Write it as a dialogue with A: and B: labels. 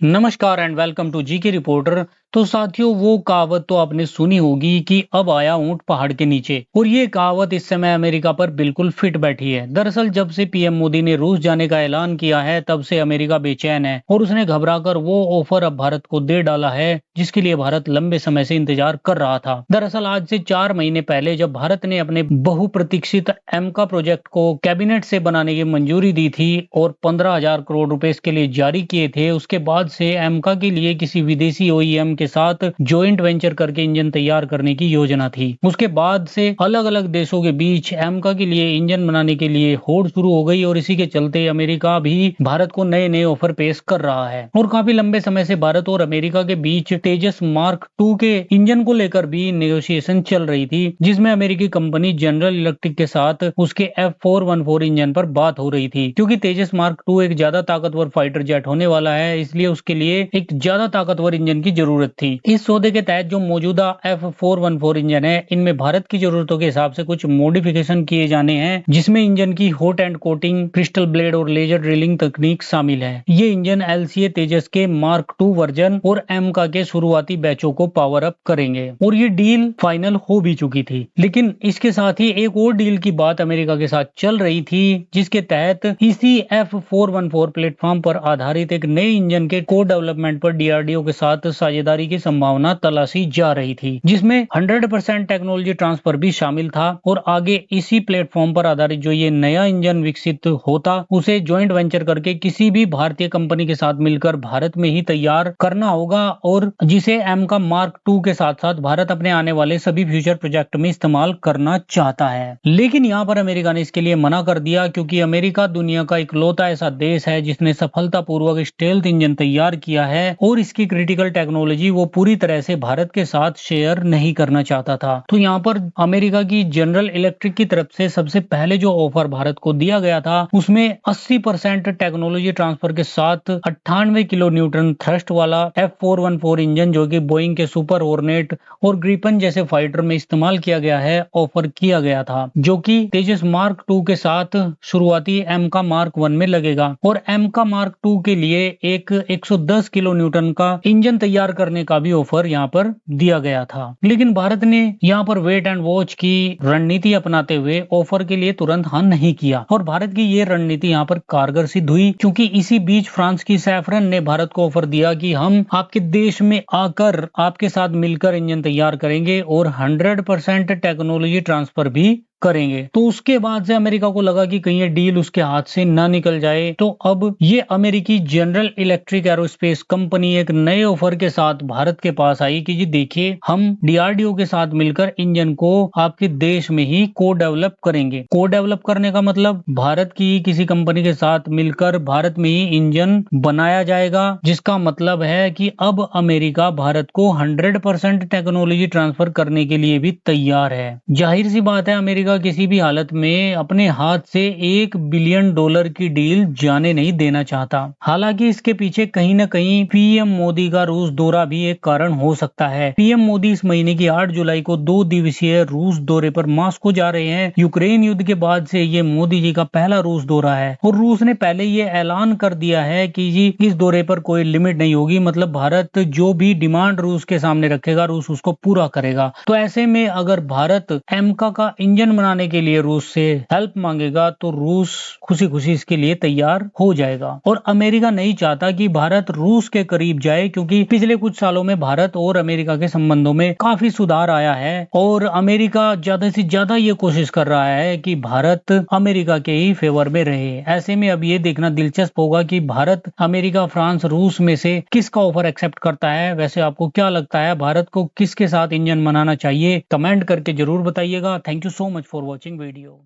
A: नमस्कार and welcome to GK reporter. तो साथियों, वो कहावत तो आपने सुनी होगी कि अब आया ऊंट पहाड़ के नीचे, और ये कहावत इस समय अमेरिका पर बिल्कुल फिट बैठी है। दरअसल जब से पीएम मोदी ने रूस जाने का ऐलान किया है, तब से अमेरिका बेचैन है और उसने घबराकर वो ऑफर अब भारत को दे डाला है जिसके लिए भारत लंबे समय से इंतजार कर रहा था। दरअसल आज से 4 महीने पहले जब भारत ने अपने बहुप्रतीक्षित एमका प्रोजेक्ट को कैबिनेट से बनाने की मंजूरी दी थी और 15,000 करोड़ रुपए इसके लिए जारी किए थे, उसके बाद से एमका के लिए किसी विदेशी ओईएम के साथ जॉइंट वेंचर करके इंजन तैयार करने की योजना थी। उसके बाद से अलग अलग देशों के बीच एमका के लिए इंजन बनाने के लिए होड़ शुरू हो गई और इसी के चलते अमेरिका भी भारत को नए नए ऑफर पेश कर रहा है। और काफी लंबे समय से भारत और अमेरिका के बीच तेजस मार्क 2 के इंजन को लेकर भी नेगोशिएशन चल रही थी, जिसमें अमेरिकी कंपनी जनरल इलेक्ट्रिक के साथ उसके F414 इंजन पर बात हो रही थी। क्योंकि तेजस मार्क 2 एक ज्यादा ताकतवर फाइटर जेट होने वाला है, इसलिए उसके लिए एक ज्यादा ताकतवर इंजन की जरूरत थी। इस सौदे के तहत जो मौजूदा F414 इंजन है, इनमें भारत की जरूरतों के हिसाब से कुछ मॉडिफिकेशन किए जाने हैं, जिसमें इंजन की hot and coating, crystal blade और लेजर ड्रिलिंग तकनीक शामिल है। ये इंजन एलसीए तेजस के मार्क 2 वर्जन और एमका के शुरुआती बैचों को पावर अप करेंगे और ये डील फाइनल हो भी चुकी थी। लेकिन इसके साथ ही एक और डील की बात अमेरिका के साथ चल रही थी, जिसके तहत इसी F414 प्लेटफॉर्म पर आधारित एक नए इंजन के को डेवलपमेंट पर डीआरडीओ के साथ साझेदारी की संभावना तलाशी जा रही थी, जिसमें 100% टेक्नोलॉजी ट्रांसफर भी शामिल था। और आगे इसी प्लेटफॉर्म पर आधारित जो ये नया इंजन विकसित होता, उसे ज्वाइंट वेंचर करके किसी भी भारतीय कंपनी के साथ मिलकर भारत में ही तैयार करना होगा, और जिसे एमका मार्क 2 के साथ साथ भारत अपने आने वाले सभी फ्यूचर प्रोजेक्ट में इस्तेमाल करना चाहता है। लेकिन यहाँ पर अमेरिका ने इसके लिए मना कर दिया, क्योंकि अमेरिका दुनिया का इकलौता ऐसा देश है जिसने सफलतापूर्वक स्टेल्थ इंजन तैयार किया है और इसकी क्रिटिकल टेक्नोलॉजी वो पूरी तरह से भारत के साथ शेयर नहीं करना चाहता था। तो यहाँ पर अमेरिका की जनरल इलेक्ट्रिक की तरफ से सबसे पहले जो ऑफर भारत को दिया गया था, उसमें 80% टेक्नोलॉजी ट्रांसफर के साथ 98 किलो न्यूटन थ्रस्ट वाला F414 इंजन, जो कि बोइंग के सुपर हॉर्नेट और ग्रिपन जैसे फाइटर में इस्तेमाल किया गया है, ऑफर किया गया था, जो कि तेजस मार्क 2 के साथ शुरुआती एमका मार्क 1 में लगेगा। और एमका मार्क 2 के लिए एक 110 किलो न्यूटन का इंजन तैयार करने का भी ऑफर यहाँ पर दिया गया था। लेकिन भारत ने यहाँ पर वेट एंड वॉच की रणनीति अपनाते हुए ऑफर के लिए तुरंत हाँ नहीं किया, और भारत की ये रणनीति यहाँ पर कारगर सिद्ध हुई, क्योंकि इसी बीच फ्रांस की सैफरन ने भारत को ऑफर दिया कि हम आपके देश में आकर आपके साथ मिलकर इंजन तैयार करेंगे और 100% टेक्नोलॉजी ट्रांसफर भी करेंगे। तो उसके बाद से अमेरिका को लगा कि कहीं ये डील उसके हाथ से ना निकल जाए, तो अब ये अमेरिकी जनरल इलेक्ट्रिक एरोस्पेस कंपनी एक नए ऑफर के साथ भारत के पास आई कि जी देखिए, हम डीआरडीओ के साथ मिलकर इंजन को आपके देश में ही को डेवलप करेंगे। को डेवलप करने का मतलब भारत की किसी कंपनी के साथ मिलकर भारत में ही इंजन बनाया जाएगा, जिसका मतलब है कि अब अमेरिका भारत को 100% टेक्नोलॉजी ट्रांसफर करने के लिए भी तैयार है। जाहिर सी बात है, अमेरिका किसी भी हालत में अपने हाथ से $1 बिलियन की डील जाने नहीं देना चाहता। हालांकि इसके पीछे कहीं न कहीं पीएम मोदी का रूस दौरा भी एक कारण हो सकता है। पीएम मोदी इस महीने की 8 जुलाई को 2 दिवसीय रूस दौरे पर मॉस्को जा रहे हैं। यूक्रेन युद्ध के बाद से ये मोदी जी का पहला रूस दौरा है, और रूस ने पहले ये ऐलान कर दिया है कि जी इस दौरे पर कोई लिमिट नहीं होगी, मतलब भारत जो भी डिमांड रूस के सामने रखेगा, रूस उसको पूरा करेगा। तो ऐसे में अगर भारत एमका का इंजन बनाने के लिए रूस से हेल्प मांगेगा, तो रूस खुशी खुशी इसके लिए तैयार हो जाएगा। और अमेरिका नहीं चाहता कि भारत रूस के करीब जाए, क्योंकि पिछले कुछ सालों में भारत और अमेरिका के संबंधों में काफी सुधार आया है, और अमेरिका ज्यादा से ज्यादा ये कोशिश कर रहा है कि भारत अमेरिका के ही फेवर में रहे। ऐसे में अब ये देखना दिलचस्प होगा कि भारत, अमेरिका, फ्रांस, रूस में से किसका ऑफर एक्सेप्ट करता है। वैसे आपको क्या लगता है, भारत को किसके साथ इंजन बनाना चाहिए? कमेंट करके जरूर बताइएगा। Thank you so much for watching video.